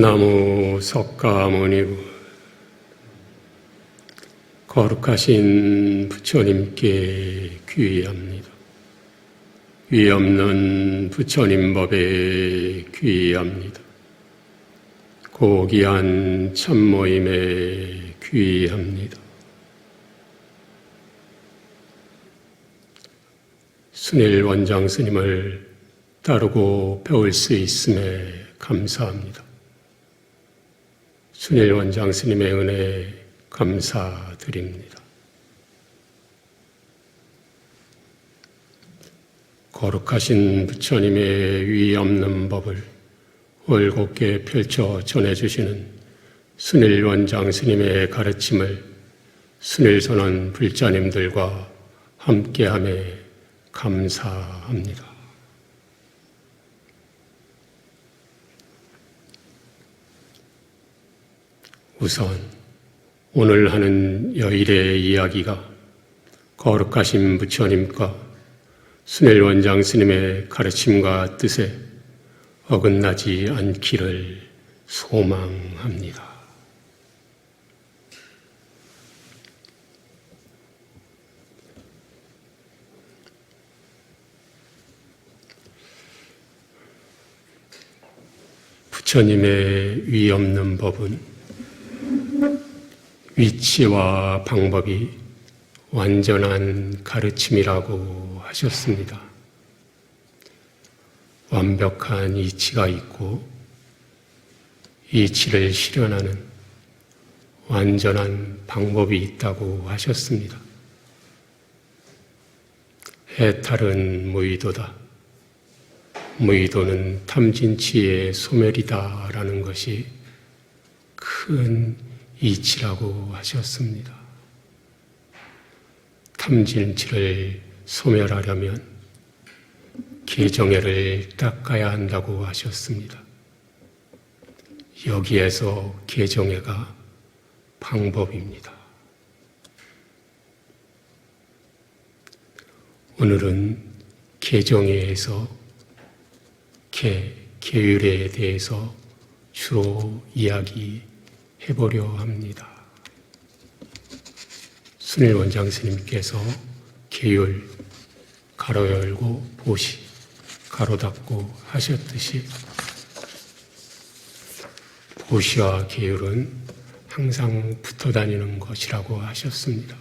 나무 석가모니 거룩하신 부처님께 귀의합니다. 위없는 부처님 법에 귀의합니다. 고귀한 참모임에 귀의합니다. 순일 원장 스님을 따르고 배울 수 있음에 감사합니다. 순일 원장 스님의 은혜에 감사드립니다. 거룩하신 부처님의 위 없는 법을 올곧게 펼쳐 전해주시는 순일 원장 스님의 가르침을 순일선원 불자님들과 함께함에 감사합니다. 우선 오늘 하는 여일의 이야기가 거룩하신 부처님과 순일 원장 스님의 가르침과 뜻에 어긋나지 않기를 소망합니다. 부처님의 위 없는 법은 위치와 방법이 완전한 가르침이라고 하셨습니다. 완벽한 이치가 있고 이치를 실현하는 완전한 방법이 있다고 하셨습니다. 해탈은 무의도다. 무의도는 탐진치의 소멸이다라는 것이 큰 이치라고 하셨습니다. 탐진치를 소멸하려면 계정애를 닦아야 한다고 하셨습니다. 여기에서 계정애가 방법입니다. 오늘은 계정애에서 계율에 대해서 주로 이야기해보려 합니다. 순일 원장 스님께서 계율 가로 열고 보시 가로 닫고 하셨듯이 보시와 계율은 항상 붙어 다니는 것이라고 하셨습니다.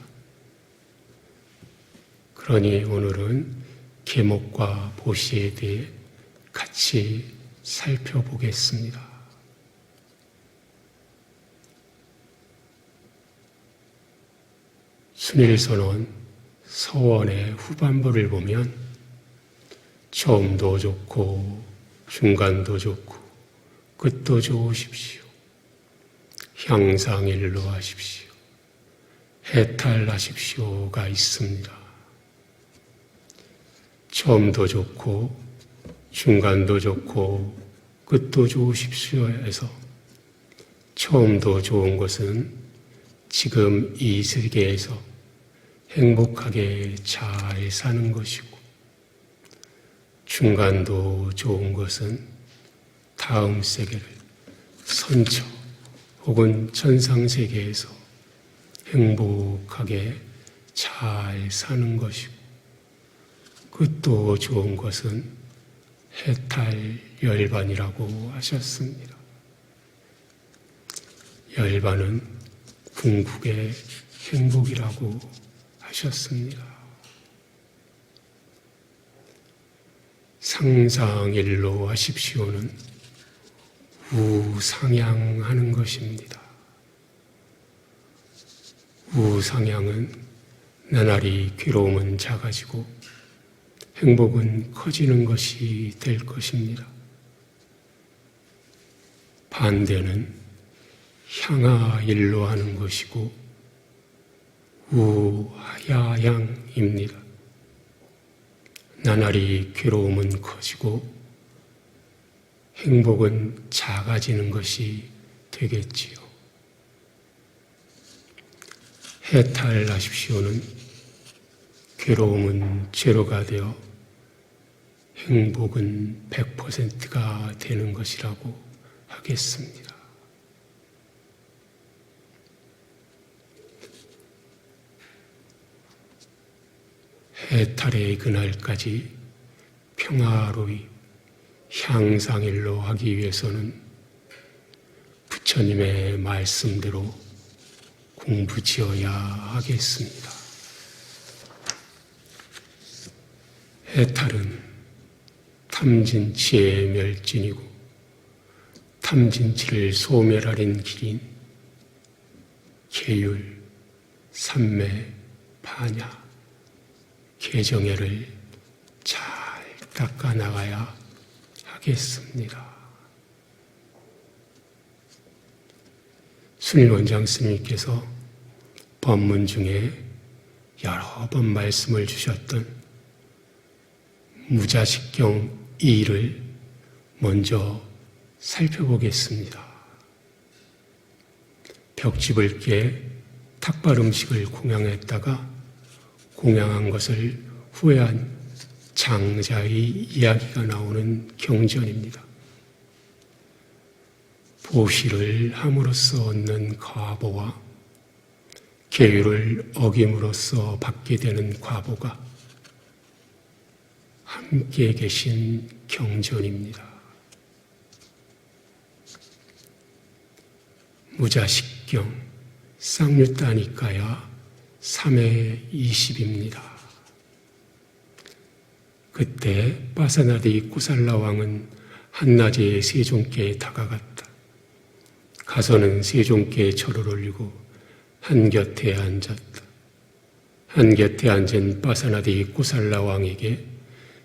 그러니 오늘은 계목과 보시에 대해 같이 살펴보겠습니다. 순일선원 서원의 후반부를 보면 처음도 좋고 중간도 좋고 끝도 좋으십시오. 향상일로 하십시오. 해탈하십시오가 있습니다. 처음도 좋고 중간도 좋고 끝도 좋으십시오에서 처음도 좋은 것은 지금 이 세계에서 행복하게 잘 사는 것이고 중간도 좋은 것은 다음 세계를 선처 혹은 천상세계에서 행복하게 잘 사는 것이고 끝도 좋은 것은 해탈 열반이라고 하셨습니다. 열반은 궁극의 행복이라고 하셨습니다. 상상일로 하십시오는 우상향하는 것입니다. 우상향은 나날이 괴로움은 작아지고 행복은 커지는 것이 될 것입니다. 반대는 향하일로 하는 것이고 우야양입니다. 나날이 괴로움은 커지고 행복은 작아지는 것이 되겠지요. 해탈하십시오는 괴로움은 제로가 되어 행복은 100%가 되는 것이라고 하겠습니다. 해탈의 그날까지 평화로이 향상일로 하기 위해서는 부처님의 말씀대로 공부지어야 하겠습니다. 해탈은 탐진치의 멸진이고 탐진치를 소멸하는 길인 계율, 삼매, 파냐, 개정애를 잘 닦아나가야 하겠습니다. 순일원장 스님께서 법문 중에 여러 번 말씀을 주셨던 무자식경 2를 먼저 살펴보겠습니다. 벽집을 깨 탁발 음식을 공양했다가 공양한 것을 후회한 장자의 이야기가 나오는 경전입니다. 보시를 함으로써 얻는 과보와 계율을 어김으로써 받게 되는 과보가 함께 계신 경전입니다. 무자식경 쌍유따니까야 3회 20입니다. 그때 빠사나디 꾸살라 왕은 한낮에 세종께에 다가갔다. 가서는 세종께에 절을 올리고 한곁에 앉았다. 한곁에 앉은 빠사나디 꾸살라 왕에게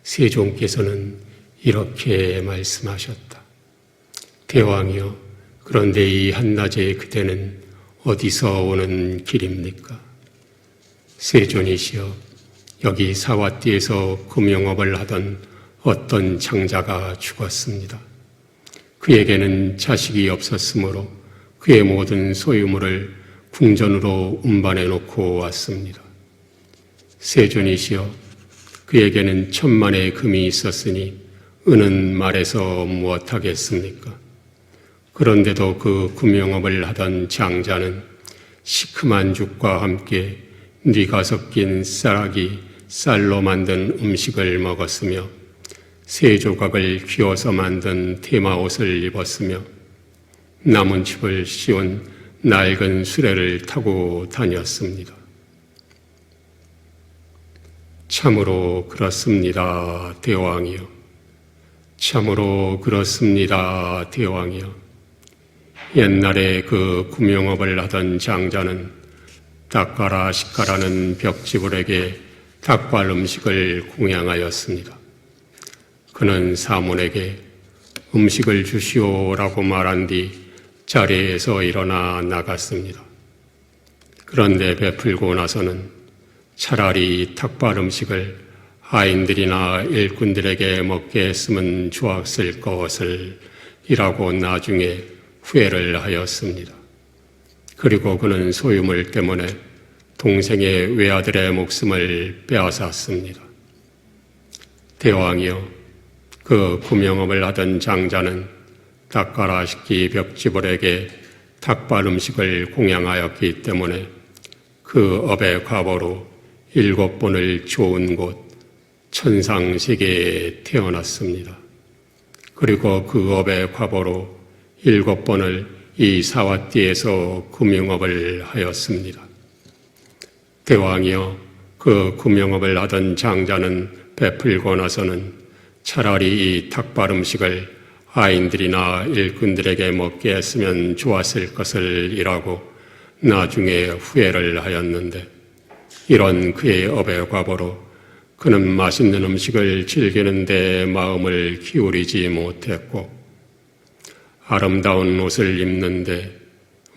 세종께서는 이렇게 말씀하셨다. 대왕이여, 그런데 이 한낮에 그대는 어디서 오는 길입니까? 세존이시여, 여기 사와띠에서 금영업을 하던 어떤 장자가 죽었습니다. 그에게는 자식이 없었으므로 그의 모든 소유물을 궁전으로 운반해 놓고 왔습니다. 세존이시여, 그에게는 1000만의 금이 있었으니 은은 말해서 무엇하겠습니까? 그런데도 그 금영업을 하던 장자는 시큼한 죽과 함께 뉘가 섞인 쌀아기, 쌀로 만든 음식을 먹었으며 새 조각을 휘어서 만든 테마옷을 입었으며 나뭇잎을 씌운 낡은 수레를 타고 다녔습니다. 참으로 그렇습니다, 대왕이여. 참으로 그렇습니다, 대왕이여. 옛날에 그 구명업을 하던 장자는 닭가라 식가라는 벽지불에게 닭발 음식을 공양하였습니다. 그는 사문에게 음식을 주시오라고 말한 뒤 자리에서 일어나 나갔습니다. 그런데 베풀고 나서는 차라리 닭발 음식을 하인들이나 일꾼들에게 먹게 했으면 좋았을 것을 이라고 나중에 후회를 하였습니다. 그리고 그는 소유물 때문에 동생의 외아들의 목숨을 빼앗았습니다. 대왕이여, 그 구명업을 하던 장자는 닭가라 식기 벽지벌에게 닭발 음식을 공양하였기 때문에 그 업의 과보로 7번을 좋은 곳 천상세계에 태어났습니다. 그리고 그 업의 과보로 7번을 이 사와띠에서 금영업을 하였습니다. 대왕이여, 그 금영업을 하던 장자는 베풀고 나서는 차라리 이 닭발 음식을 하인들이나 일꾼들에게 먹게 했으면 좋았을 것을 이라고 나중에 후회를 하였는데, 이런 그의 업의 과보로 그는 맛있는 음식을 즐기는 데 마음을 기울이지 못했고, 아름다운 옷을 입는데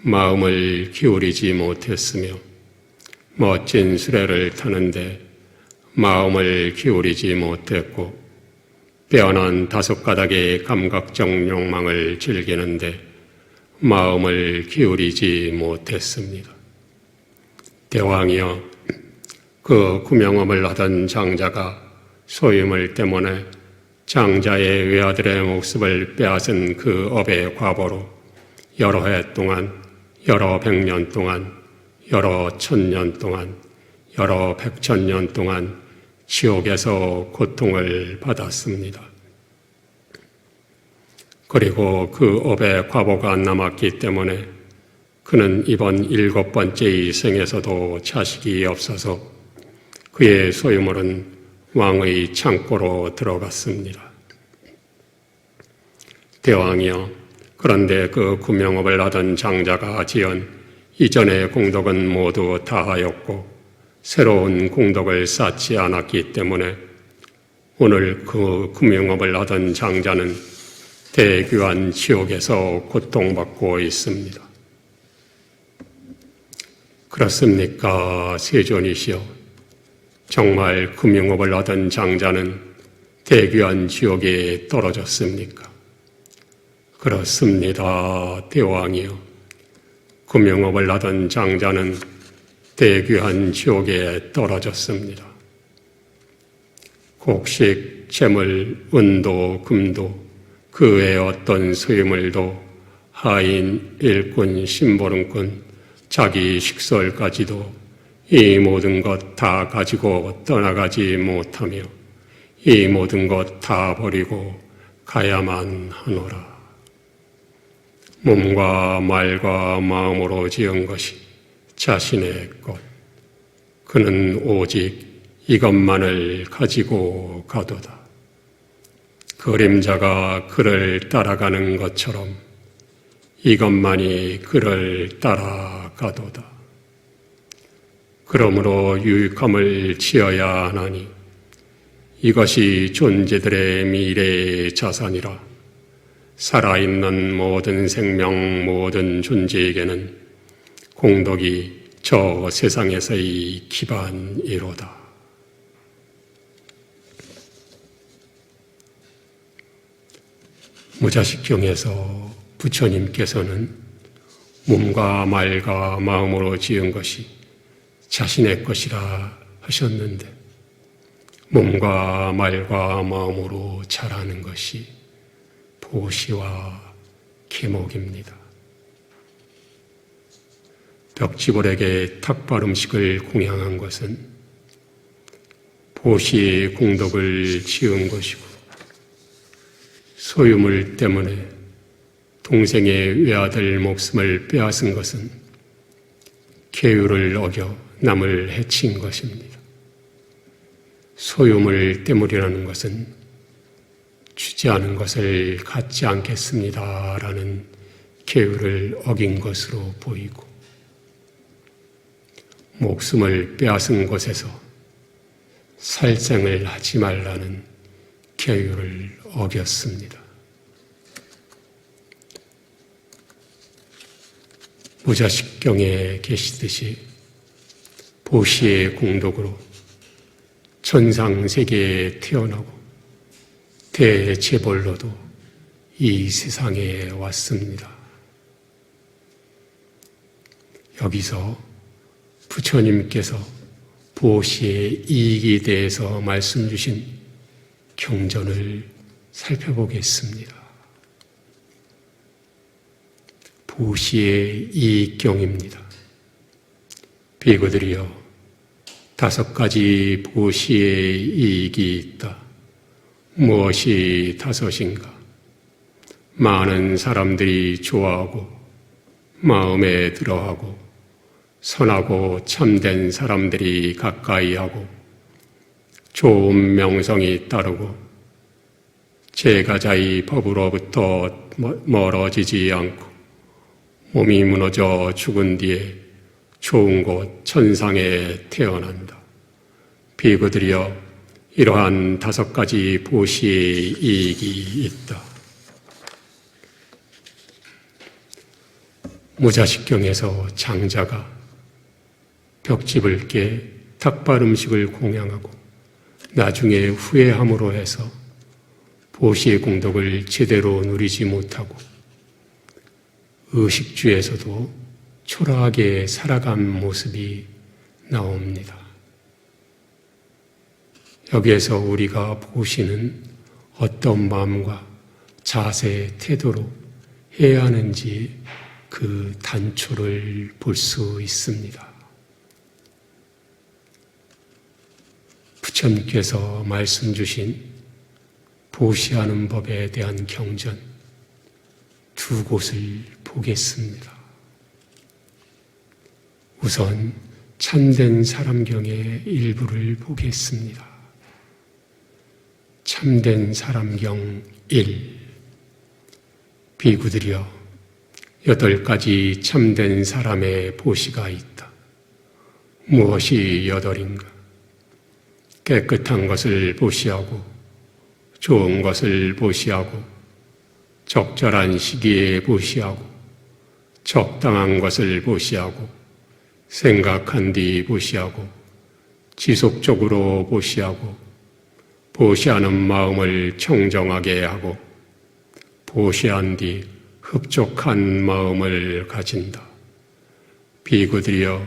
마음을 기울이지 못했으며, 멋진 수레를 타는데 마음을 기울이지 못했고, 빼어난 5가닥의 감각적 욕망을 즐기는데 마음을 기울이지 못했습니다. 대왕이여, 그 구명업을 하던 장자가 소유물 때문에 장자의 외아들의 목숨을 빼앗은 그 업의 과보로 여러 해 동안, 여러 백년 동안, 여러 천년 동안, 여러 백천년 동안 지옥에서 고통을 받았습니다. 그리고 그 업의 과보가 남았기 때문에 그는 이번 7번째 생에서도 자식이 없어서 그의 소유물은 왕의 창고로 들어갔습니다. 대왕이여, 그런데 그 구명업을 하던 장자가 지은 이전의 공덕은 모두 다하였고 새로운 공덕을 쌓지 않았기 때문에 오늘 그 구명업을 하던 장자는 대규한 지옥에서 고통받고 있습니다. 그렇습니까, 세존이시여? 정말 금융업을 하던 장자는 대귀한 지옥에 떨어졌습니까? 그렇습니다, 대왕이요. 금융업을 하던 장자는 대귀한 지옥에 떨어졌습니다. 곡식, 재물, 은도, 금도, 그 외 어떤 소유물도 하인, 일꾼, 심부름꾼, 자기 식솔까지도 이 모든 것 다 가지고 떠나가지 못하며 이 모든 것 다 버리고 가야만 하노라. 몸과 말과 마음으로 지은 것이 자신의 것. 그는 오직 이것만을 가지고 가도다. 그림자가 그를 따라가는 것처럼 이것만이 그를 따라가도다. 그러므로 유익함을 지어야 하나니 이것이 존재들의 미래의 자산이라. 살아있는 모든 생명, 모든 존재에게는 공덕이 저 세상에서의 기반이로다. 무자식경에서 부처님께서는 몸과 말과 마음으로 지은 것이 자신의 것이라 하셨는데 몸과 말과 마음으로 잘하는 것이 보시와 계목입니다. 벽지불에게 탁발 음식을 공양한 것은 보시의 공덕을 지은 것이고 소유물 때문에 동생의 외아들 목숨을 빼앗은 것은 계율을 어겨 남을 해친 것입니다. 소유물 때문이라는 것은 주지 않은 것을 갖지 않겠습니다라는 계율을 어긴 것으로 보이고 목숨을 빼앗은 곳에서 살생을 하지 말라는 계율을 어겼습니다. 무자식경에 계시듯이 보시의 공덕으로 천상세계에 태어나고 대재벌로도 이 세상에 왔습니다. 여기서 부처님께서 보시의 이익에 대해서 말씀 주신 경전을 살펴보겠습니다. 보시의 이익경입니다. 비구들이여, 5가지 보시의 이익이 있다. 무엇이 5인가? 많은 사람들이 좋아하고 마음에 들어하고 선하고 참된 사람들이 가까이하고 좋은 명성이 따르고 제가자의 법으로부터 멀어지지 않고 몸이 무너져 죽은 뒤에 좋은 곳 천상에 태어난다. 비구들이여, 이러한 5가지 보시의 이익이 있다. 무자식경에서 장자가 벽집을 깨 탁발 음식을 공양하고 나중에 후회함으로 해서 보시의 공덕을 제대로 누리지 못하고 의식주에서도 초라하게 살아간 모습이 나옵니다. 여기에서 우리가 보시는 어떤 마음과 자세, 태도로 해야 하는지 그 단초를 볼 수 있습니다. 부처님께서 말씀 주신 보시하는 법에 대한 경전 두 곳을 보겠습니다. 우선 참된 사람경의 일부를 보겠습니다. 참된 사람경 1. 비구들이여, 8가지 참된 사람의 보시가 있다. 무엇이 8인가? 깨끗한 것을 보시하고, 좋은 것을 보시하고, 적절한 시기에 보시하고, 적당한 것을 보시하고, 생각한 뒤 보시하고, 지속적으로 보시하고, 보시하는 마음을 청정하게 하고, 보시한 뒤 흡족한 마음을 가진다. 비구들이여,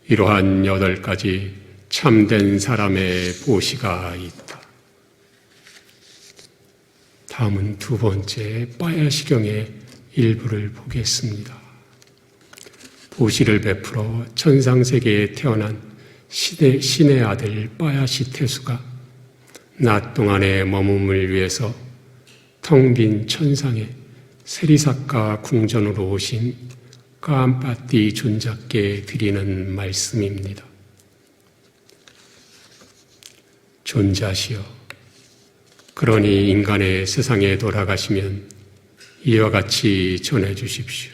이러한 8가지 참된 사람의 보시가 있다. 다음은 두 번째 빠야시경의 일부를 보겠습니다. 보시를 베풀어 천상세계에 태어난 신의 아들 빠야시 태수가 낮 동안의 머금을 위해서 텅 빈 천상에 세리사카 궁전으로 오신 까암빠띠 존자께 드리는 말씀입니다. 존자시여, 그러니 인간의 세상에 돌아가시면 이와 같이 전해주십시오.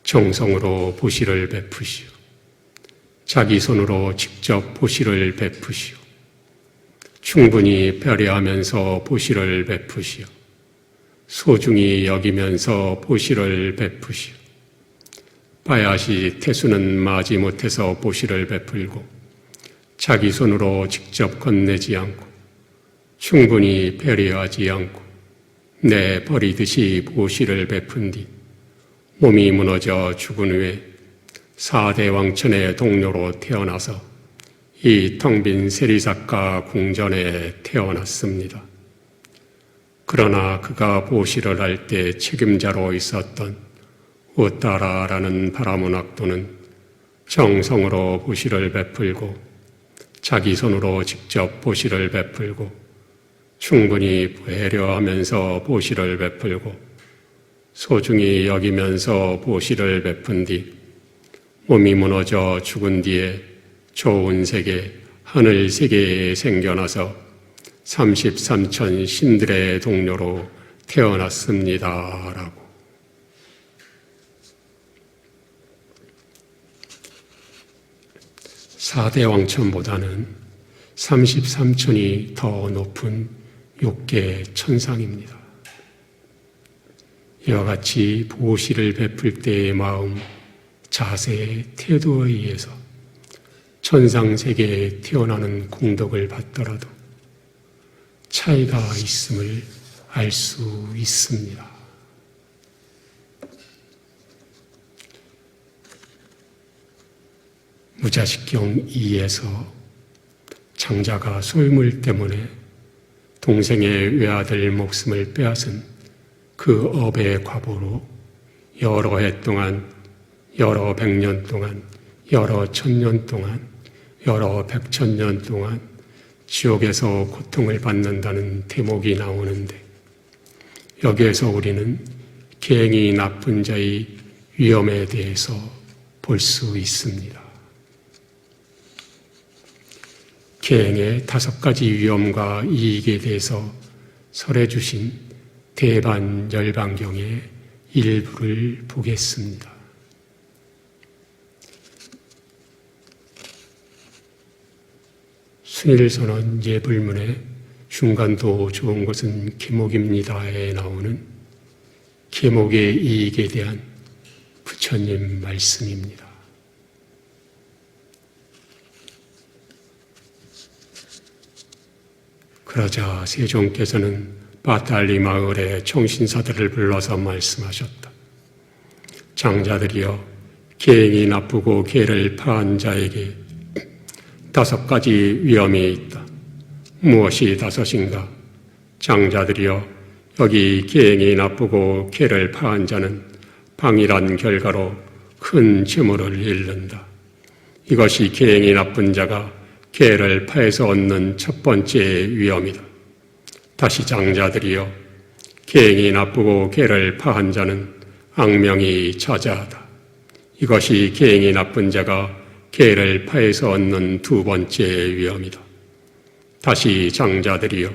정성으로 보시를 베푸시오. 자기 손으로 직접 보시를 베푸시오. 충분히 배려하면서 보시를 베푸시오. 소중히 여기면서 보시를 베푸시오. 빠야시 태수는 마지못해서 보시를 베풀고 자기 손으로 직접 건네지 않고 충분히 배려하지 않고 내버리듯이 보시를 베푼 뒤 몸이 무너져 죽은 후에 4대 왕천의 동료로 태어나서 이 텅 빈 세리사카 궁전에 태어났습니다. 그러나 그가 보시를 할 때 책임자로 있었던 우따라라는 바라문학도는 정성으로 보시를 베풀고 자기 손으로 직접 보시를 베풀고 충분히 배려하면서 보시를 베풀고 소중히 여기면서 보시를 베푼 뒤 몸이 무너져 죽은 뒤에 좋은 세계, 하늘 세계에 생겨나서 33천 신들의 동료로 태어났습니다. 라고. 사대 왕천보다는 33천이 더 높은 욕계 천상입니다. 이와 같이 보시를 베풀 때의 마음, 자세, 태도에 의해서 천상세계에 태어나는 공덕을 받더라도 차이가 있음을 알 수 있습니다. 무자식경 2에서 장자가 소유물 때문에 동생의 외아들 목숨을 빼앗은 그 업의 과보로 여러 해 동안, 여러 백년 동안, 여러 천년 동안, 여러 백천년 동안 지옥에서 고통을 받는다는 대목이 나오는데 여기에서 우리는 계행이 나쁜 자의 위험에 대해서 볼 수 있습니다. 계행의 5가지 위험과 이익에 대해서 설해 주신 대반열반경의 일부를 보겠습니다. 순일선언 예불문의 중간도 좋은 것은 계목입니다에 나오는 계목의 이익에 대한 부처님 말씀입니다. 그러자 세종께서는 바탈리 마을의 청신사들을 불러서 말씀하셨다. 장자들이여, 계행이 나쁘고 계를 파한 자에게 5가지 위험이 있다. 무엇이 5인가? 장자들이여 여기 계행이 나쁘고 계를 파한 자는 방일한 결과로 큰 재물을 잃는다. 이것이 계행이 나쁜 자가 계를 파해서 얻는 첫 번째 위험이다. 다시 장자들이여 계행이 나쁘고 계를 파한 자는 악명이 자자하다. 이것이 계행이 나쁜 자가 계를 파해서 얻는 두 번째 위험이다. 다시 장자들이여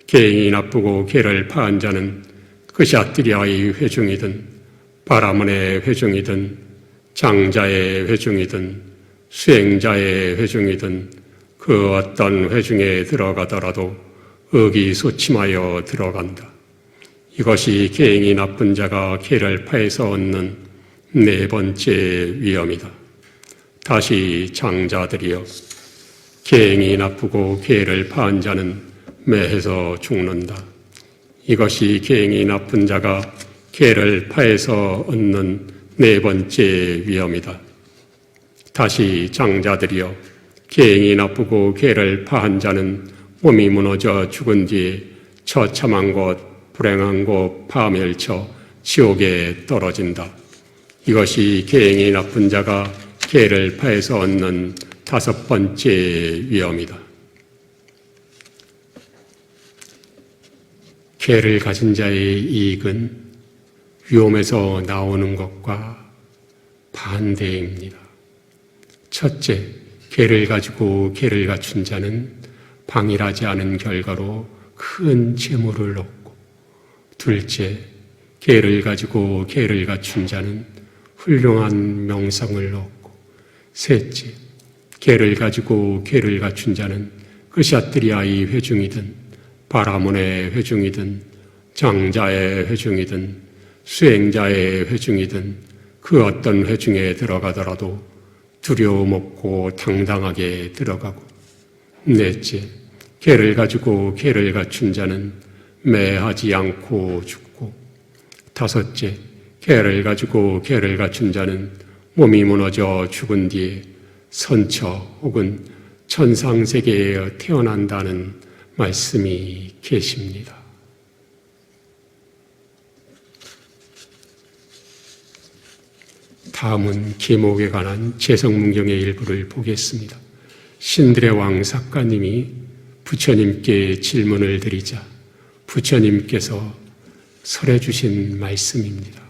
계행이 나쁘고 계를 파한 자는 그샤뜨리아의 회중이든 바라문의 회중이든 장자의 회중이든 수행자의 회중이든 그 어떤 회중에 들어가더라도 의기소침하여 들어간다. 이것이 계행이 나쁜 자가 계를 파해서 얻는 네 번째 위험이다. 다시 장자들이여 계행이 나쁘고 계를 파한 자는 매해서 죽는다. 이것이 계행이 나쁜 자가 계를 파해서 얻는 네 번째 위험이다. 다시 장자들이여 계행이 나쁘고 계를 파한 자는 몸이 무너져 죽은 뒤에 처참한 곳, 불행한 곳 파멸쳐 지옥에 떨어진다. 이것이 계행이 나쁜 자가 계를 파해서 얻는 다섯 번째 위험이다. 계를 가진 자의 이익은 위험에서 나오는 것과 반대입니다. 첫째, 계를 가지고 계를 갖춘 자는 방일하지 않은 결과로 큰 재물을 얻고, 둘째, 계를 가지고 계를 갖춘 자는 훌륭한 명성을 얻고, 셋째, 계를 가지고 계를 갖춘 자는 그샤뜨리아의 회중이든 바라문의 회중이든 장자의 회중이든 수행자의 회중이든 그 어떤 회중에 들어가더라도 두려움 없고 당당하게 들어가고, 넷째, 계를 가지고 계를 갖춘 자는 매하지 않고 죽고, 다섯째, 계를 가지고 계를 갖춘 자는 몸이 무너져 죽은 뒤에 선처 혹은 천상세계에 태어난다는 말씀이 계십니다. 다음은 계목에 관한 제성문경의 일부를 보겠습니다. 신들의 왕 사가님이 부처님께 질문을 드리자 부처님께서 설해 주신 말씀입니다.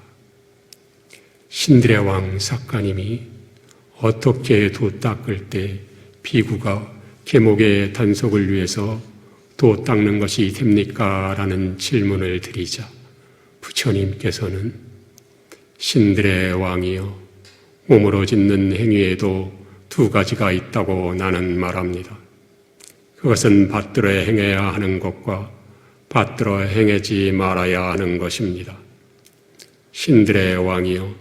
신들의 왕 사가님이 어떻게 도 닦을 때 비구가 계목의 단속을 위해서 도 닦는 것이 됩니까? 라는 질문을 드리자 부처님께서는 신들의 왕이여 몸으로 짓는 행위에도 두 가지가 있다고 나는 말합니다. 그것은 받들어 행해야 하는 것과 받들어 행하지 말아야 하는 것입니다. 신들의 왕이여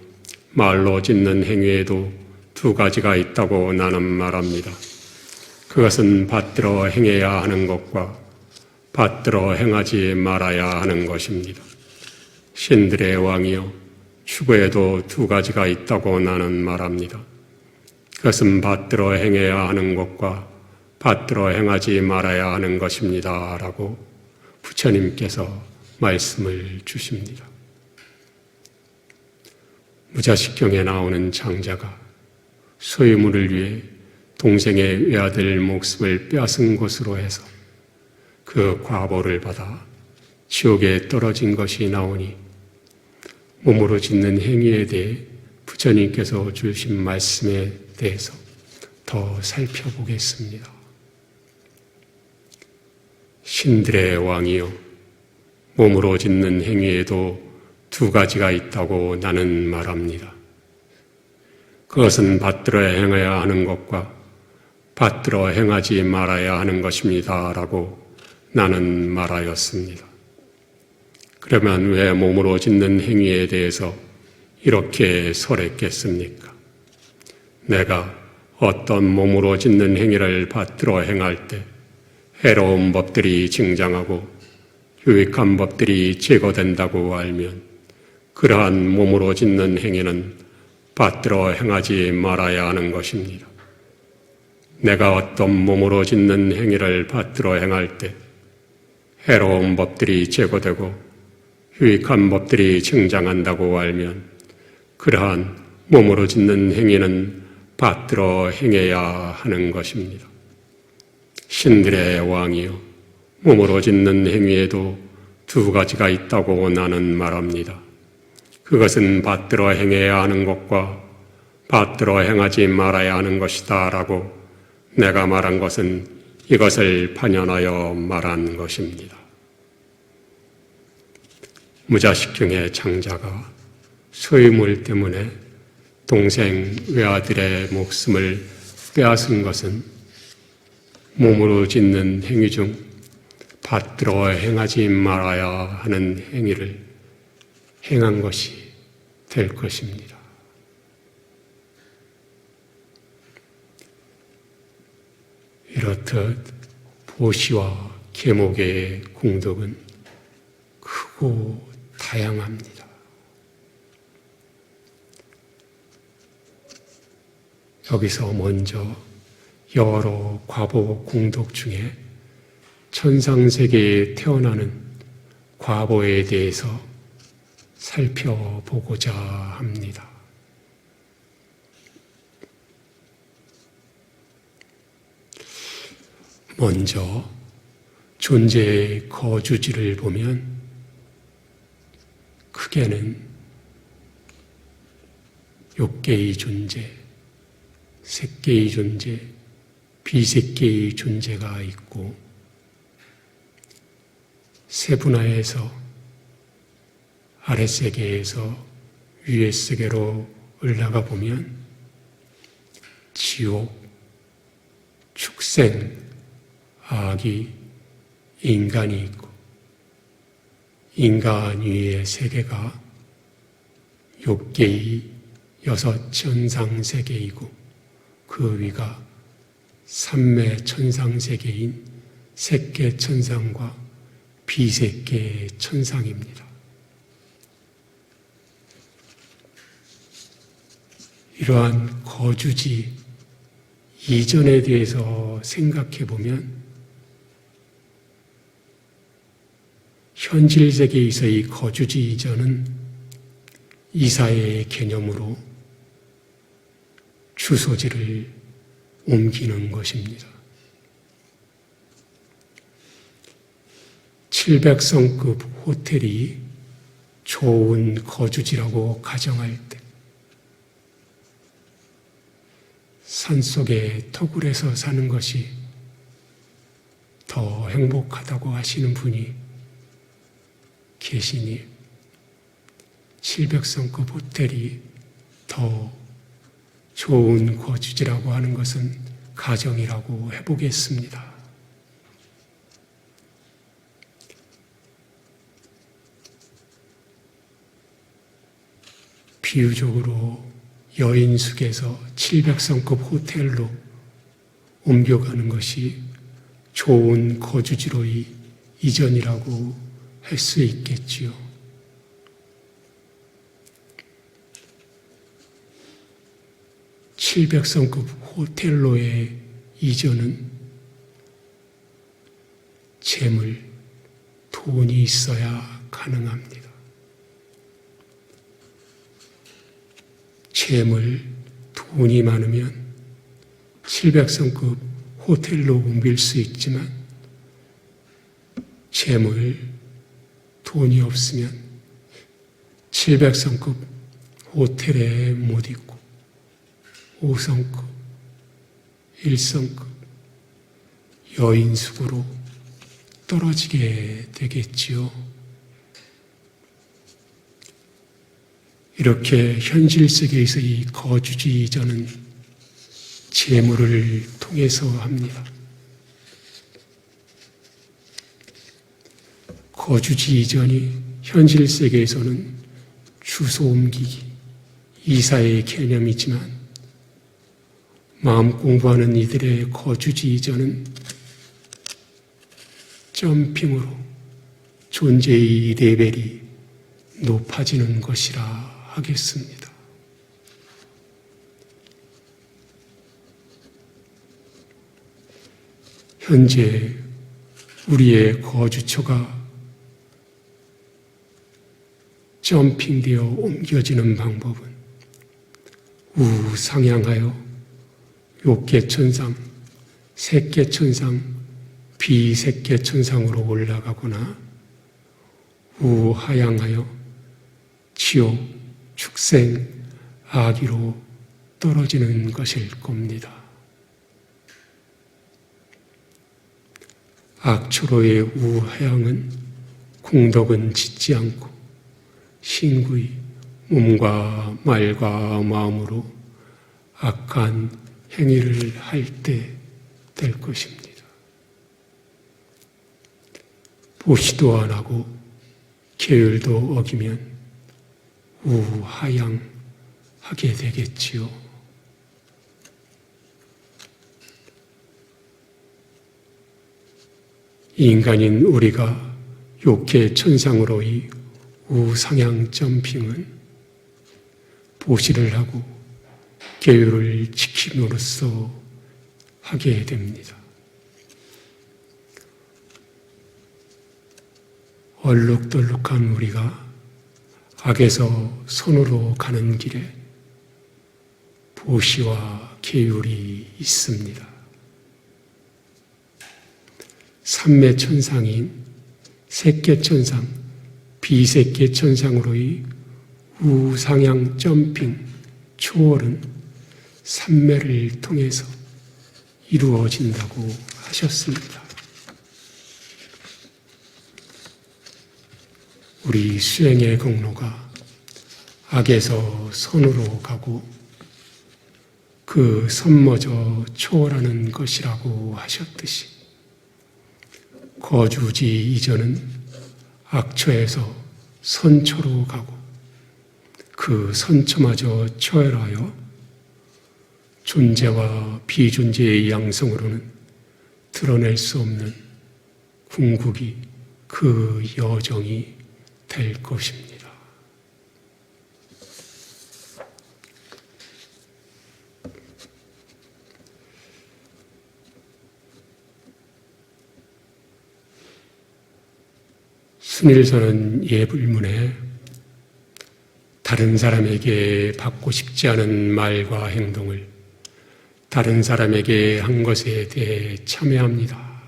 말로 짓는 행위에도 두 가지가 있다고 나는 말합니다. 그것은 받들어 행해야 하는 것과 받들어 행하지 말아야 하는 것입니다. 신들의 왕이여 추구에도 두 가지가 있다고 나는 말합니다. 그것은 받들어 행해야 하는 것과 받들어 행하지 말아야 하는 것입니다. 라고 부처님께서 말씀을 주십니다. 무자식경에 나오는 장자가 소유물을 위해 동생의 외아들 목숨을 빼앗은 것으로 해서 그 과보를 받아 지옥에 떨어진 것이 나오니 몸으로 짓는 행위에 대해 부처님께서 주신 말씀에 대해서 더 살펴보겠습니다. 신들의 왕이여 몸으로 짓는 행위에도 두 가지가 있다고 나는 말합니다. 그것은 받들어 행해야 하는 것과 받들어 행하지 말아야 하는 것입니다. 라고 나는 말하였습니다. 그러면 왜 몸으로 짓는 행위에 대해서 이렇게 설했겠습니까? 내가 어떤 몸으로 짓는 행위를 받들어 행할 때 해로운 법들이 증장하고 유익한 법들이 제거된다고 알면 그러한 몸으로 짓는 행위는 받들어 행하지 말아야 하는 것입니다. 내가 어떤 몸으로 짓는 행위를 받들어 행할 때 해로운 법들이 제거되고 유익한 법들이 증장한다고 알면 그러한 몸으로 짓는 행위는 받들어 행해야 하는 것입니다. 신들의 왕이요 몸으로 짓는 행위에도 두 가지가 있다고 나는 말합니다. 그것은 받들어 행해야 하는 것과 받들어 행하지 말아야 하는 것이다 라고 내가 말한 것은 이것을 반연하여 말한 것입니다. 무자식경의 장자가 소유물 때문에 동생 외아들의 목숨을 빼앗은 것은 몸으로 짓는 행위 중 받들어 행하지 말아야 하는 행위를 행한 것이 될 것입니다. 이렇듯 보시와 계목의 공덕은 크고 다양합니다. 여기서 먼저 여러 과보 공덕 중에 천상세계에 태어나는 과보에 대해서 살펴보고자 합니다. 먼저 존재의 거주지를 보면 크게는 6개의 존재, 색개의 존재, 비색개의 존재가 있고 세분화해서 아랫세계에서 위에세계로 올라가 보면 지옥, 축생, 악이, 인간이 있고 인간 위의 세계가 6개의 6천상세계이고 그 위가 3매 천상세계인 색계 천상과 비색계 천상입니다. 이러한 거주지 이전에 대해서 생각해 보면 현실 세계에서의 거주지 이전은 이사의 개념으로 주소지를 옮기는 것입니다. 700성급 호텔이 좋은 거주지라고 가정할 때 산속에 터굴에서 사는 것이 더 행복하다고 하시는 분이 계시니 700성급 호텔이 더 좋은 거주지라고 하는 것은 가정이라고 해보겠습니다. 비유적으로 여인숙에서 700성급 호텔로 옮겨가는 것이 좋은 거주지로의 이전이라고 할 수 있겠지요. (700성급) 호텔로의 이전은 재물, 돈이 있어야 가능합니다. 재물, 돈이 많으면 700성급 호텔로 옮길 수 있지만 재물, 돈이 없으면 700성급 호텔에 못 있고 5성급, 1성급 여인숙으로 떨어지게 되겠지요. 이렇게 현실 세계에서의 거주지 이전은 재물을 통해서 합니다. 거주지 이전이 현실 세계에서는 주소 옮기기, 이사의 개념이지만 마음 공부하는 이들의 거주지 이전은 점핑으로 존재의 레벨이 높아지는 것이라 하겠습니다. 현재 우리의 거주처가 점핑되어 옮겨지는 방법은 우상향하여 욕계천상, 색계천상, 비색계천상으로 올라가거나 우하향하여 지옥, 축생, 악의로 떨어지는 것일 겁니다. 악초로의 우하향은 공덕은 짓지 않고 신구의 몸과 말과 마음으로 악한 행위를 할 때 될 것입니다. 보시도 안 하고 계율도 어기면 우하향하게 되겠지요. 인간인 우리가 욕계 천상으로의 우상향 점핑은 보시를 하고 계율을 지킴으로써 하게 됩니다. 얼룩덜룩한 우리가 악에서 선으로 가는 길에 보시와 계율이 있습니다. 삼매천상인 색계천상, 비색계천상으로의 우상향 점핑 초월은 삼매를 통해서 이루어진다고 하셨습니다. 우리 수행의 경로가 악에서 선으로 가고 그 선머저 초월하는 것이라고 하셨듯이 거주지 이전은 악처에서 선처로 가고 그 선처마저 초월하여 존재와 비존재의 양성으로는 드러낼 수 없는 궁극이 그 여정이 될 것입니다. 순일선은 예불문에 다른 사람에게 받고 싶지 않은 말과 행동을 다른 사람에게 한 것에 대해 참회합니다.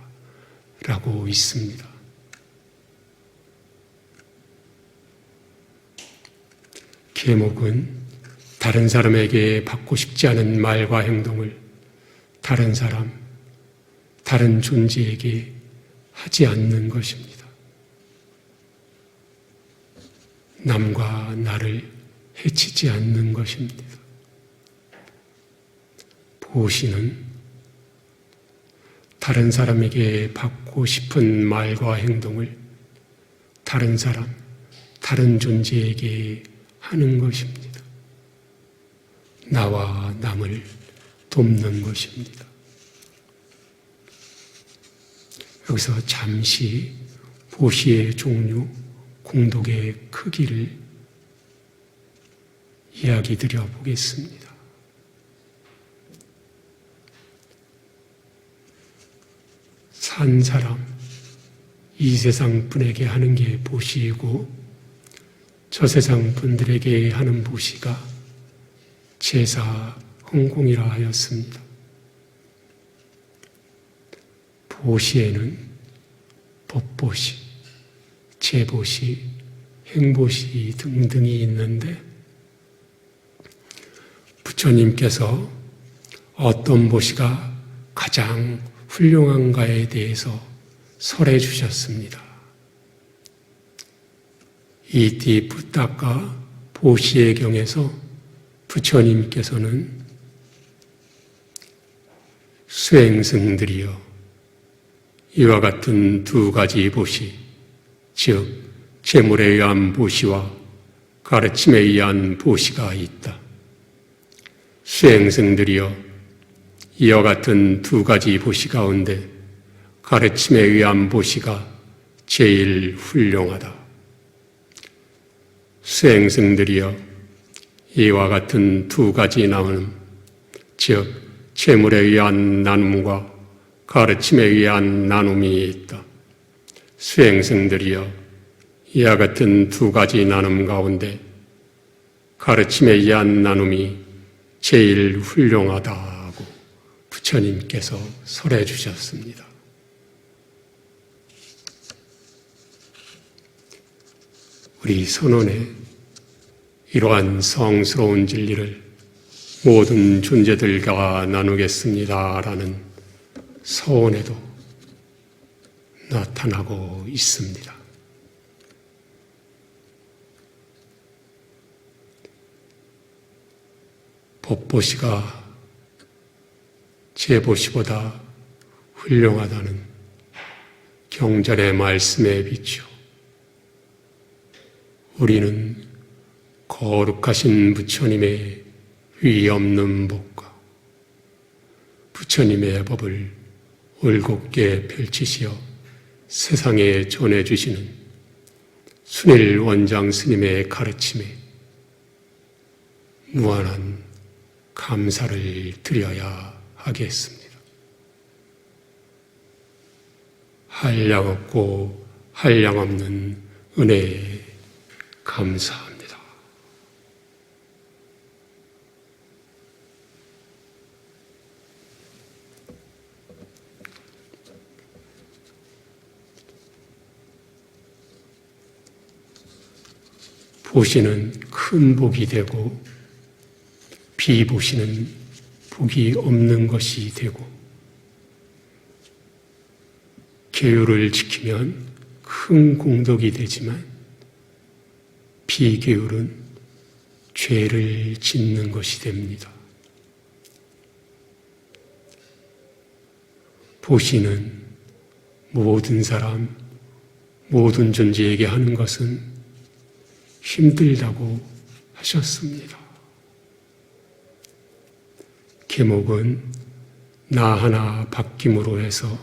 라고 있습니다. 계목은 다른 사람에게 받고 싶지 않은 말과 행동을 다른 사람, 다른 존재에게 하지 않는 것입니다. 남과 나를 해치지 않는 것입니다. 보시는 다른 사람에게 받고 싶은 말과 행동을 다른 사람, 다른 존재에게 하는 것입니다. 나와 남을 돕는 것입니다. 여기서 잠시 보시의 종류, 공덕의 크기를 이야기 드려 보겠습니다. 산 사람, 이 세상 분에게 하는 게 보시이고 저 세상 분들에게 하는 보시가 제사 헌공이라 하였습니다. 보시에는 법보시, 제보시, 행보시 등등이 있는데 부처님께서 어떤 보시가 가장 훌륭한가에 대해서 설해 주셨습니다. 이티 부탁과 보시의 경에서 부처님께서는 수행승들이여 이와 같은 두 가지 보시, 즉 재물에 의한 보시와 가르침에 의한 보시가 있다. 수행승들이여 이와 같은 두 가지 보시 가운데 가르침에 의한 보시가 제일 훌륭하다. 수행승들이여 이와 같은 두 가지 나눔, 즉 재물에 의한 나눔과 가르침에 의한 나눔이 있다. 수행승들이여, 이와 같은 두 가지 나눔 가운데 가르침에 의한 나눔이 제일 훌륭하다고 부처님께서 설해 주셨습니다. 우리 선원의 이러한 성스러운 진리를 모든 존재들과 나누겠습니다라는 서원에도 나타나고 있습니다. 법보시가 제보시보다 훌륭하다는 경전의 말씀에 비추어 우리는 거룩하신 부처님의 위 없는 법과 부처님의 법을 올곧게 펼치시어 세상에 전해주시는 순일 원장 스님의 가르침에 무한한 감사를 드려야 하겠습니다. 한량없고 한량없는 은혜에 감사합니다. 보시는 큰 복이 되고 비보시는 복이 없는 것이 되고 계율을 지키면 큰 공덕이 되지만 비계율은 죄를 짓는 것이 됩니다. 보시는 모든 사람, 모든 존재에게 하는 것은 힘들다고 하셨습니다. 계목은 나 하나 바뀜으로 해서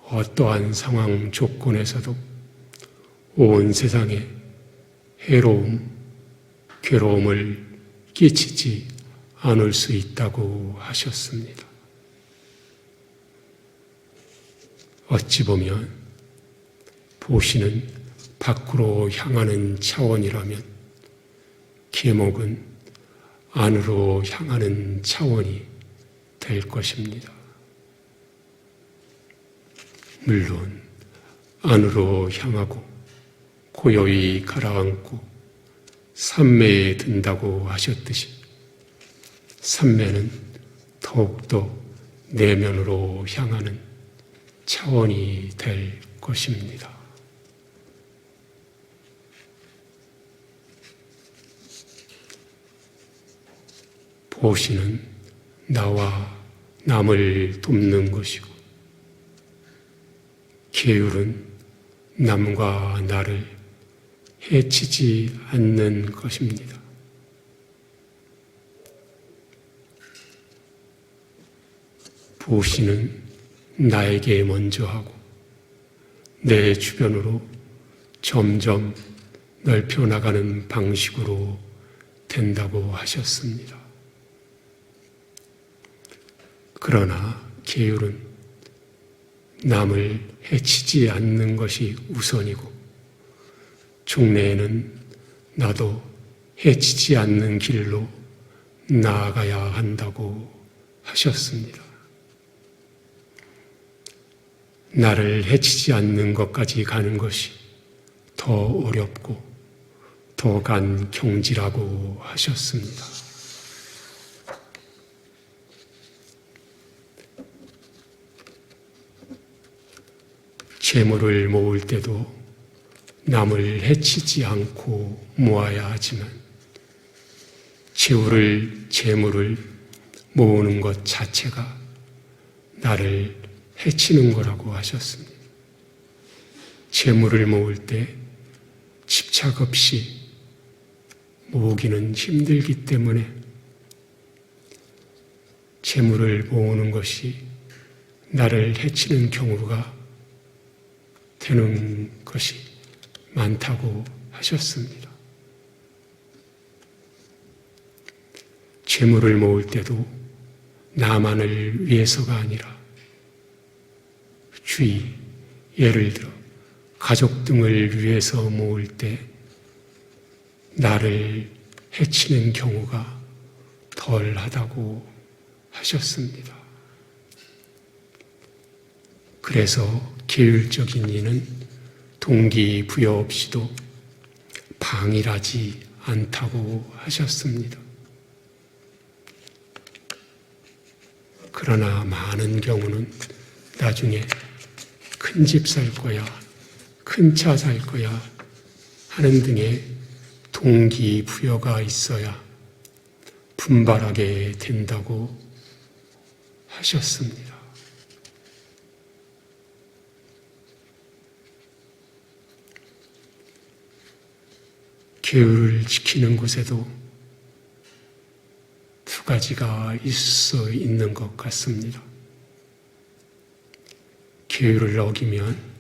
어떠한 상황 조건에서도 온 세상에 해로움, 괴로움을 끼치지 않을 수 있다고 하셨습니다. 어찌 보면 보시는 밖으로 향하는 차원이라면 계목은 안으로 향하는 차원이 될 것입니다. 물론 안으로 향하고 고요히 가라앉고 삼매에 든다고 하셨듯이 삼매는 더욱더 내면으로 향하는 차원이 될 것입니다. 보시는 나와 남을 돕는 것이고 계율은 남과 나를 해치지 않는 것입니다. 보시는 나에게 먼저 하고 내 주변으로 점점 넓혀나가는 방식으로 된다고 하셨습니다. 그러나 계율은 남을 해치지 않는 것이 우선이고 종래에는 나도 해치지 않는 길로 나아가야 한다고 하셨습니다. 나를 해치지 않는 것까지 가는 것이 더 어렵고 더 간경지라고 하셨습니다. 재물을 모을 때도 남을 해치지 않고 모아야 하지만 재물을 모으는 것 자체가 나를 해치는 거라고 하셨습니다. 재물을 모을 때 집착 없이 모으기는 힘들기 때문에 재물을 모으는 것이 나를 해치는 경우가 되는 것이 많다고 하셨습니다. 재물을 모을 때도 나만을 위해서가 아니라 주의, 예를 들어 가족 등을 위해서 모을 때 나를 해치는 경우가 덜하다고 하셨습니다. 그래서 계율적인 이는 동기부여 없이도 방일하지 않다고 하셨습니다. 그러나 많은 경우는 나중에 큰 집 살 거야, 큰 차 살 거야 하는 등의 동기부여가 있어야 분발하게 된다고 하셨습니다. 계율을 지키는 곳에도 두 가지가 있을 수 있는 것 같습니다. 계율을 어기면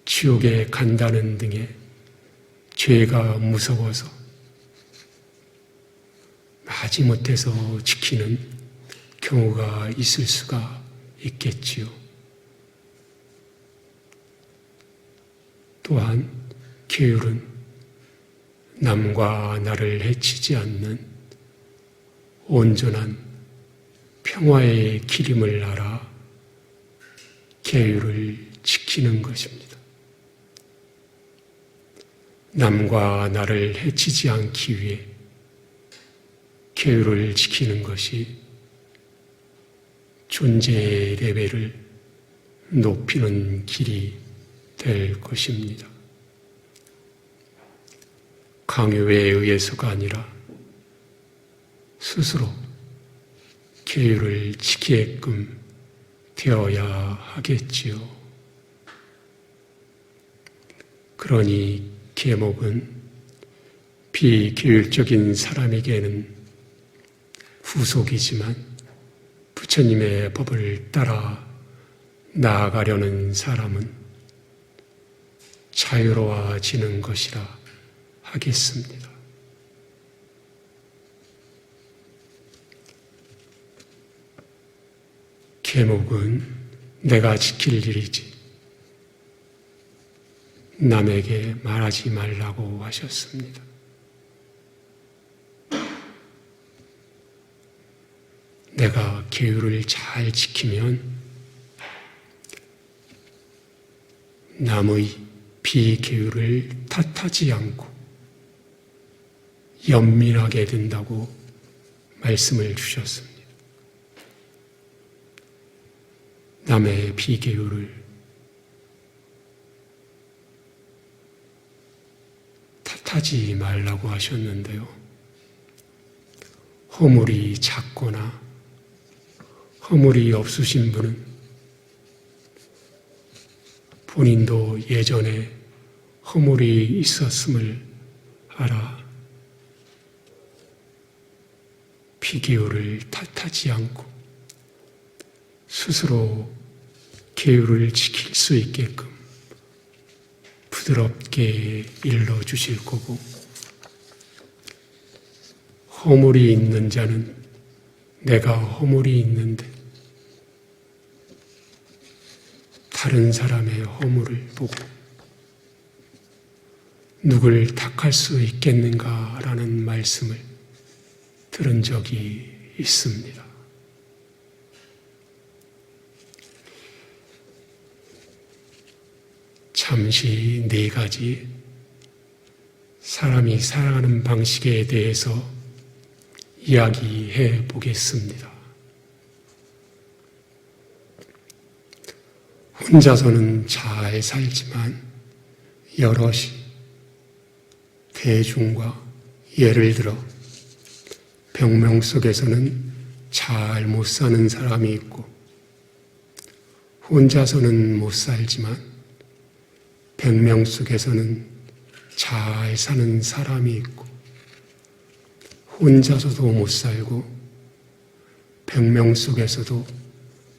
지옥에 간다는 등의 죄가 무서워서 마지못해서 지키는 경우가 있을 수가 있겠지요. 또한 계율은 남과 나를 해치지 않는 온전한 평화의 길임을 알아 계율을 지키는 것입니다. 남과 나를 해치지 않기 위해 계율을 지키는 것이 존재의 레벨을 높이는 길이 될 것입니다. 강요에 의해서가 아니라 스스로 계율을 지키게끔 되어야 하겠지요. 그러니 계목은 비계율적인 사람에게는 후속이지만 부처님의 법을 따라 나아가려는 사람은 자유로워지는 것이라 하겠습니다. 계목은 내가 지킬 일이지 남에게 말하지 말라고 하셨습니다. 내가 계율을 잘 지키면 남의 비계율을 탓하지 않고 연민하게 된다고 말씀을 주셨습니다. 남의 비계율을 탓하지 말라고 하셨는데요. 허물이 작거나 허물이 없으신 분은 본인도 예전에 허물이 있었음을 알아 비계율을 탓하지 않고 스스로 계율을 지킬 수 있게끔 부드럽게 일러주실 거고, 허물이 있는 자는 내가 허물이 있는데 다른 사람의 허물을 보고 누굴 탓할 수 있겠는가라는 말씀을 들은 적이 있습니다. 잠시 네 가지 사람이 살아가는 방식에 대해서 이야기해 보겠습니다. 혼자서는 잘 살지만 여럿이 대중과 예를 들어 100명 속에서는 잘 못 사는 사람이 있고 혼자서는 못 살지만 100명 속에서는 잘 사는 사람이 있고 혼자서도 못 살고 100명 속에서도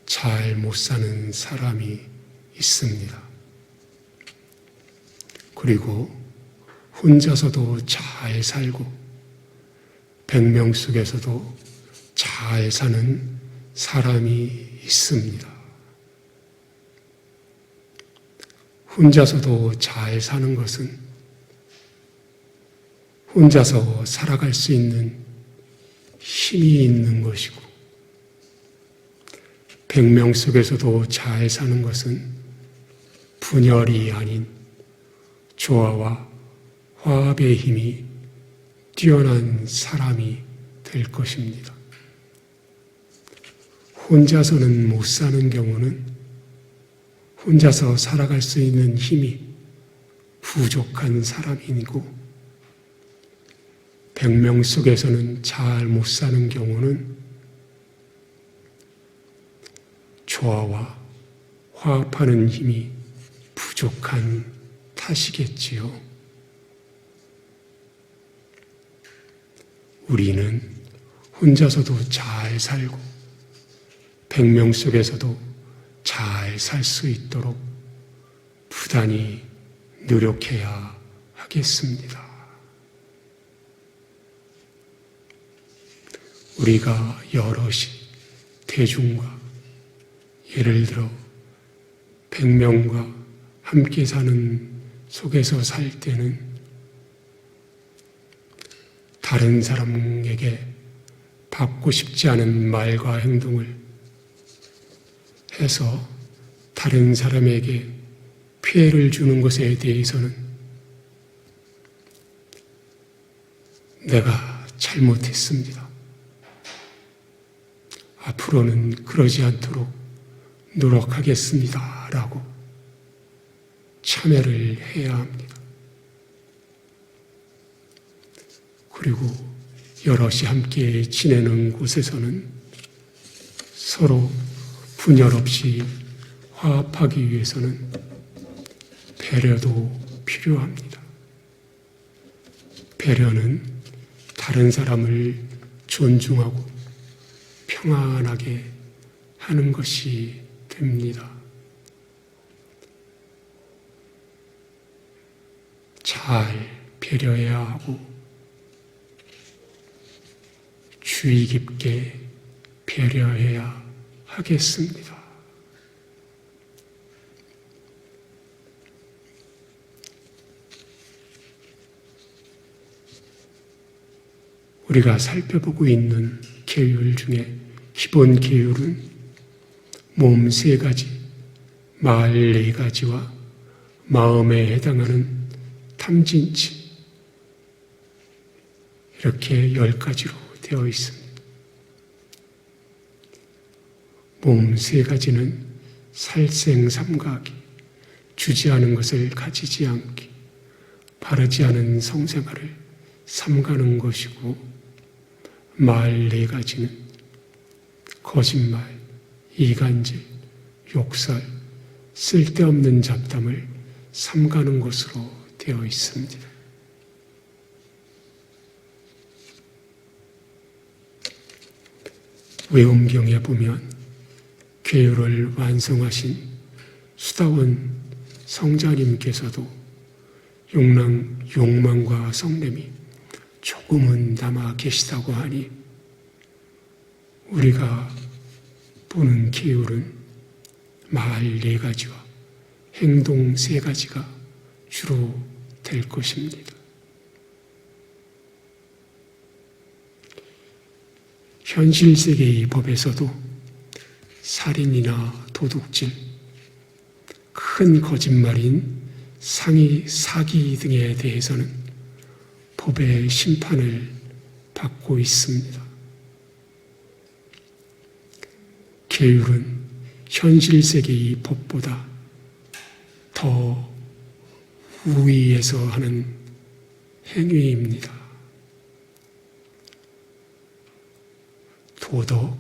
잘 못 사는 사람이 있습니다. 그리고 혼자서도 잘 살고 100명 속에서도 잘 사는 사람이 있습니다. 혼자서도 잘 사는 것은 혼자서 살아갈 수 있는 힘이 있는 것이고, 100명 속에서도 잘 사는 것은 분열이 아닌 조화와 화합의 힘이 뛰어난 사람이 될 것입니다. 혼자서는 못 사는 경우는 혼자서 살아갈 수 있는 힘이 부족한 사람이고, 100명 속에서는 잘 못 사는 경우는 조화와 화합하는 힘이 부족한 탓이겠지요. 우리는 혼자서도 잘 살고 100명 속에서도 잘 살 수 있도록 부단히 노력해야 하겠습니다. 우리가 여럿이 대중과, 예를 들어 100명과 함께 사는 속에서 살 때는 다른 사람에게 받고 싶지 않은 말과 행동을 해서 다른 사람에게 피해를 주는 것에 대해서는 내가 잘못했습니다. 앞으로는 그러지 않도록 노력하겠습니다. 라고 참여를 해야 합니다. 그리고 여럿이 함께 지내는 곳에서는 서로 분열 없이 화합하기 위해서는 배려도 필요합니다. 배려는 다른 사람을 존중하고 평안하게 하는 것이 됩니다. 잘 배려해야 하고 주의 깊게 배려해야 하겠습니다. 우리가 살펴보고 있는 계율 중에 기본 계율은 몸 3가지, 말 4가지와 마음에 해당하는 탐진치, 이렇게 10가지로 되어 있습니다. 몸 3가지는 살생삼가하기, 주지 않은 것을 가지지 않기, 바르지 않은 성생활을 삼가는 것이고, 말 4가지는 거짓말, 이간질, 욕설, 쓸데없는 잡담을 삼가는 것으로 되어 있습니다. 외음경에 보면 계율을 완성하신 수다원 성자님께서도 욕망과 성냄이 조금은 남아 계시다고 하니 우리가 보는 계율은 말 4가지와 행동 3가지가 주로 될 것입니다. 현실 세계의 법에서도 살인이나 도둑질, 큰 거짓말인 사기 등에 대해서는 법의 심판을 받고 있습니다. 계율은 현실 세계의 법보다 더 우위에서 하는 행위입니다. 도덕,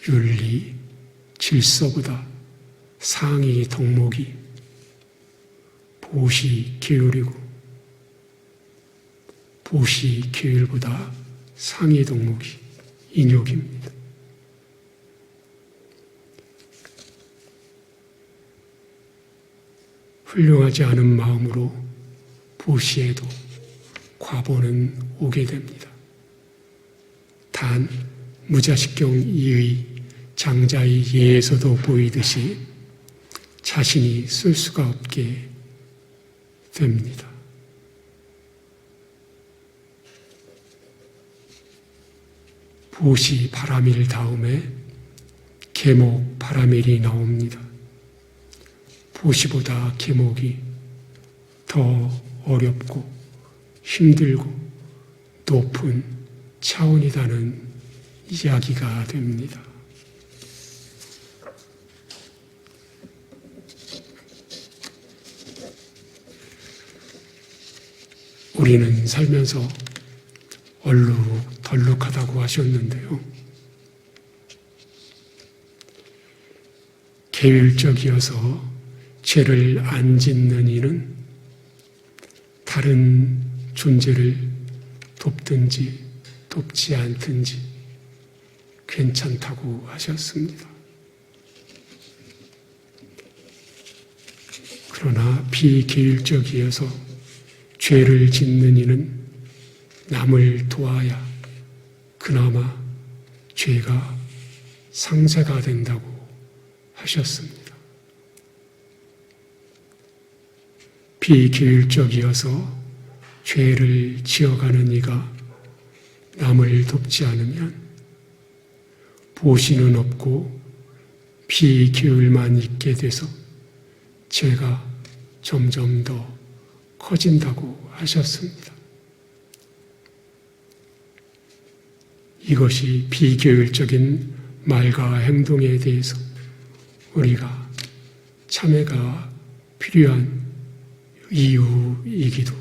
윤리, 질서보다 상위 덕목이 보시 계율이고, 보시 계율보다 상위 덕목이 인욕입니다. 훌륭하지 않은 마음으로 보시에도 과보는 오게 됩니다. 단 무자식경 2의 장자의 예에서도 보이듯이 자신이 쓸 수가 없게 됩니다. 보시 바라밀 다음에 계목 바라밀이 나옵니다. 보시보다 계목이 더 어렵고 힘들고 높은 차원이라는 이야기가 됩니다. 우리는 살면서 얼룩덜룩하다고 하셨는데요. 계율적이어서 죄를 안 짓는 이는 다른 존재를 돕든지 돕지 않든지 괜찮다고 하셨습니다. 그러나 비계율적이어서 죄를 짓는 이는 남을 도와야 그나마 죄가 상쇄가 된다고 하셨습니다. 비계율적이어서 죄를 지어가는 이가 남을 돕지 않으면 보시는 없고 비계율만 있게 돼서 죄가 점점 더 커진다고 하셨습니다. 이것이 비계율적인 말과 행동에 대해서 우리가 참회가 필요한 이유이기도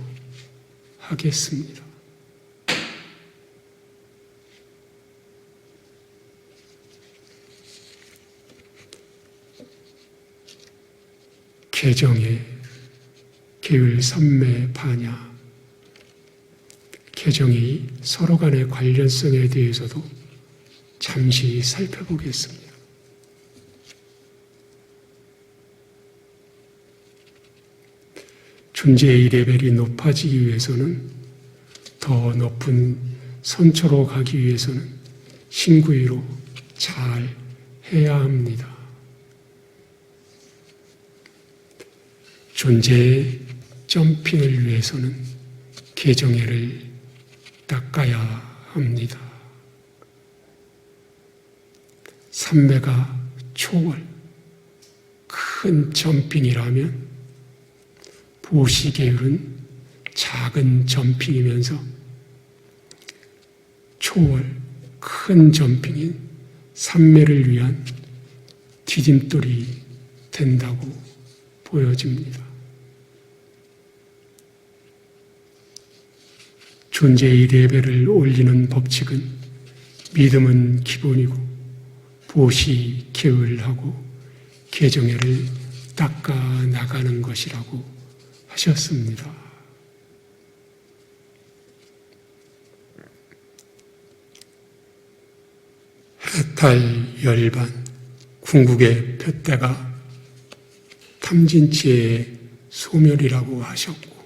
하겠습니다. 개정의 계율 삼매 반야, 개정이 서로 간의 관련성에 대해서도 잠시 살펴보겠습니다. 존재의 레벨이 높아지기 위해서는, 더 높은 선처로 가기 위해서는 신구의로 잘 해야 합니다. 존재의 점핑을 위해서는 개정애를 닦아야 합니다. 삼매가 초월, 큰 점핑이라면 보시계율은 작은 점핑이면서 초월, 큰 점핑인 삼매를 위한 디딤돌이 된다고 보여집니다. 존재의 레벨을 올리는 법칙은 믿음은 기본이고 보시 계율하고 개정애를 닦아 나가는 것이라고 하셨습니다. 해탈 열반 궁극의 표대가 탐진치의 소멸이라고 하셨고,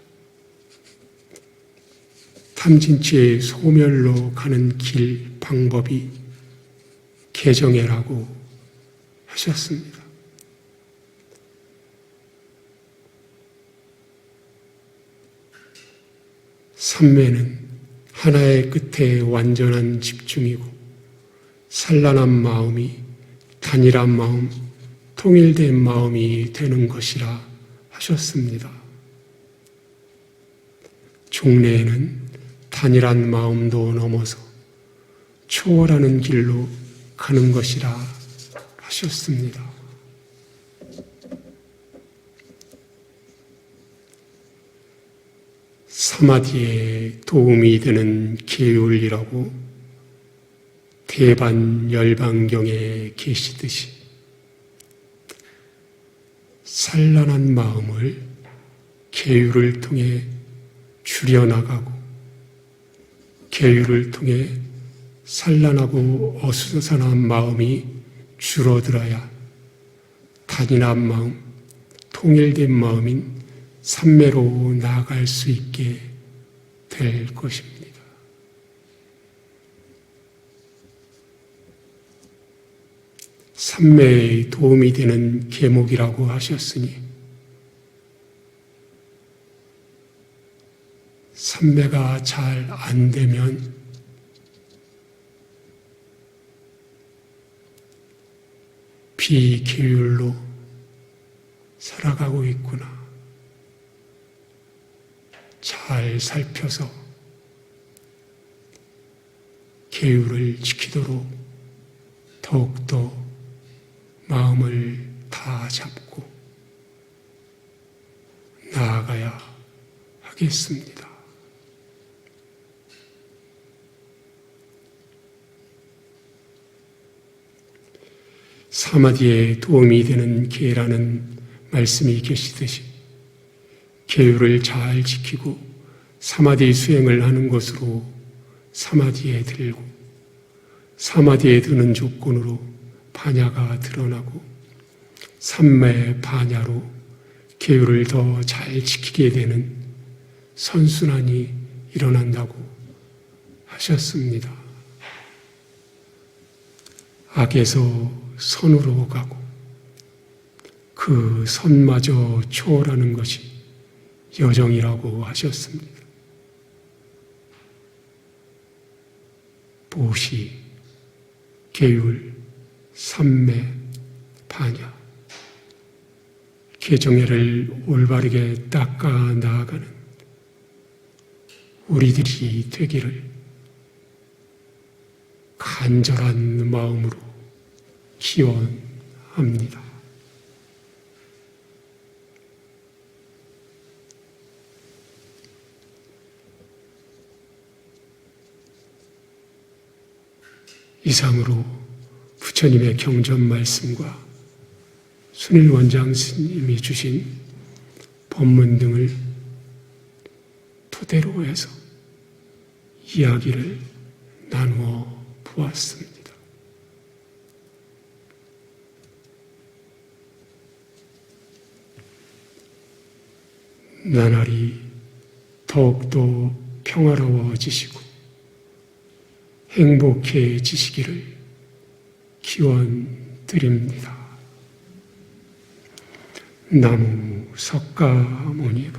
탐진치의 소멸로 가는 길 방법이 개정애라고 하셨습니다. 삼매는 하나의 끝에 완전한 집중이고 산란한 마음이 단일한 마음, 통일된 마음이 되는 것이라 하셨습니다. 종래에는 단일한 마음도 넘어서 초월하는 길로 가는 것이라 하셨습니다. 사마디에 도움이 되는 계율이라고 대반 열반경에 계시듯이 산란한 마음을 계율을 통해 줄여나가고 계율을 통해 산란하고 어수선한 마음이 줄어들어야 단일한 마음, 통일된 마음인 삼매로 나아갈 수 있게 될 것입니다. 삼매에 도움이 되는 계목이라고 하셨으니 삼매가 잘 안 되면 비계율로 살아가고 있구나. 잘 살펴서 계율을 지키도록 더욱더 마음을 다 잡고 나아가야 하겠습니다. 사마디에 도움이 되는 계라는 말씀이 계시듯이 계율을 잘 지키고 사마디 수행을 하는 것으로 사마디에 들고 사마디에 드는 조건으로 반야가 드러나고 삼매 반야로 계율을 더 잘 지키게 되는 선순환이 일어난다고 하셨습니다. 악에서 선으로 가고 그 선마저 초월하는 것이 여정이라고 하셨습니다. 보시, 계율, 삼매, 반야, 개정애를 올바르게 닦아 나아가는 우리들이 되기를 간절한 마음으로 기원합니다. 이상으로 부처님의 경전 말씀과 순일 원장 스님이 주신 법문 등을 토대로 해서 이야기를 나누어 보았습니다. 나날이 더욱더 평화로워지시고 행복해지시기를 기원드립니다. 나무 석가모니부